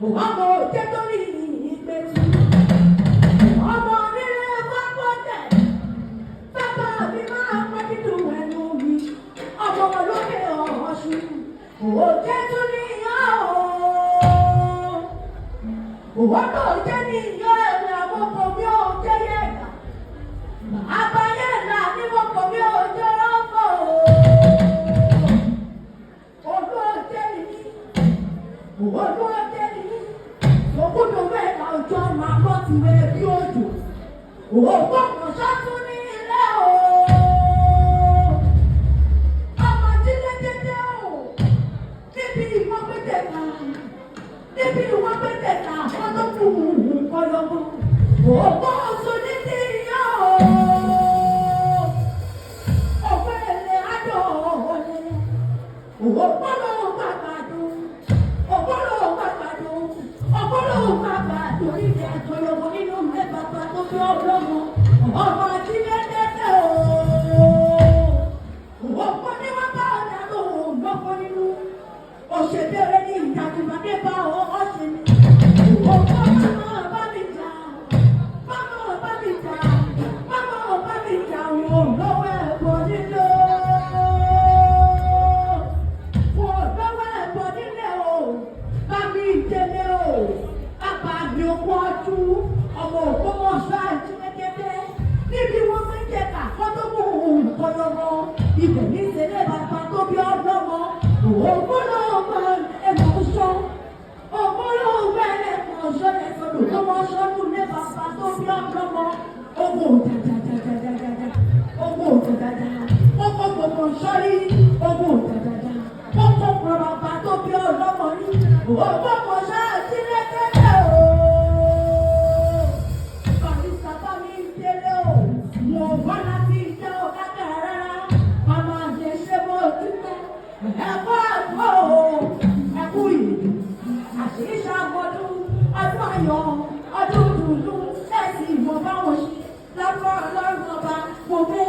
ọmọ òjẹ́ tó rí ìgbésí ọmọ nílé pápọ̀ tẹ̀ bàbá mi máa pẹ́ nínú ẹnu mi ọmọ lókè ọ̀ṣun òjẹ́ tó ní ìyá ọmọ òjẹ́ ní ìyá ẹ̀rọ àwọn ọkọ̀ mi ò jẹ́ yẹ̀dá àbáyé ẹ̀dá ní ọkọ̀ mi ò jẹ́ lọ́kọ̀ olóòjẹ́ ní olóòjẹ́ ní òkúdù mẹ́ta ọjọ́ máa lọ ti wẹ̀ bí òjò òkú ọ̀ṣọ́ tún ní ilé ọmọ jílẹ̀jẹ̀jẹ̀ níbi ìwọ́n pété kan níbi ìwọ́n pété kan àwọn tó kù kọlọ́mọ òkú ọ̀ṣọ́ ní ti yá ọ̀pẹ ẹ̀lẹ́ àjọ ọ̀lẹ́ òpólò pàpàdé òpólò pàpàdé òpólò pàpàdé orílẹ̀ àjọyọ̀wọ̀ nínú ilé bàbá tó fi ọlọ́mọ ọmọ àti lẹ́dẹ́dẹ́ òpó ní wọ́n bá ọ̀dà lóhùn lọ́pọ̀ nínú òṣèbẹ̀rẹ̀ ní ìdàgbàdé bá ọ̀ṣẹ̀ ní òpó máma bá mi jà máma bá mi jà máma bá mi jà òun lọ́wọ́ ẹ̀kọ́ nílò. Wọ́ọ̀tú ọmọ Ògbómọ̀ṣọ́ àjílẹ̀kẹ́tẹ́ níbi wọ́n fi ń jẹ̀ka fọ́tọ́mù òǹkọ̀yọ̀rọ̀ ibẹ̀ ní ìṣẹ̀lẹ̀ bàbá tó bí ọlọ́mọ ògbólógbò ẹ̀mọ̀ọ́ṣọ́ ògbólógbò ẹ̀mọ̀ọ́ṣọ́ ẹ̀sọ̀dọ̀ Ògbómọ̀ṣọ́ nílé bàbá tó bí ọlọ́mọ ogun òjàjàjàjàjàjà ogun òjàjàjà kókó Ògbómọ̀ṣọ́ rí ogun òjàjàjà kókó bàbá tó bí ọlọ́mọ rí Ògbómọ̀ṣọ́ àjílẹ̀kẹ́tẹ́ ẹ̀kọ́ ẹ̀kú yìí àṣìṣe àgbọ̀dún ọdún ayọ̀ ọdún dùnú ẹ̀sìn ìmọ̀ báwọn ṣe lọ́dún ọlọ́run ọba mo fẹ́.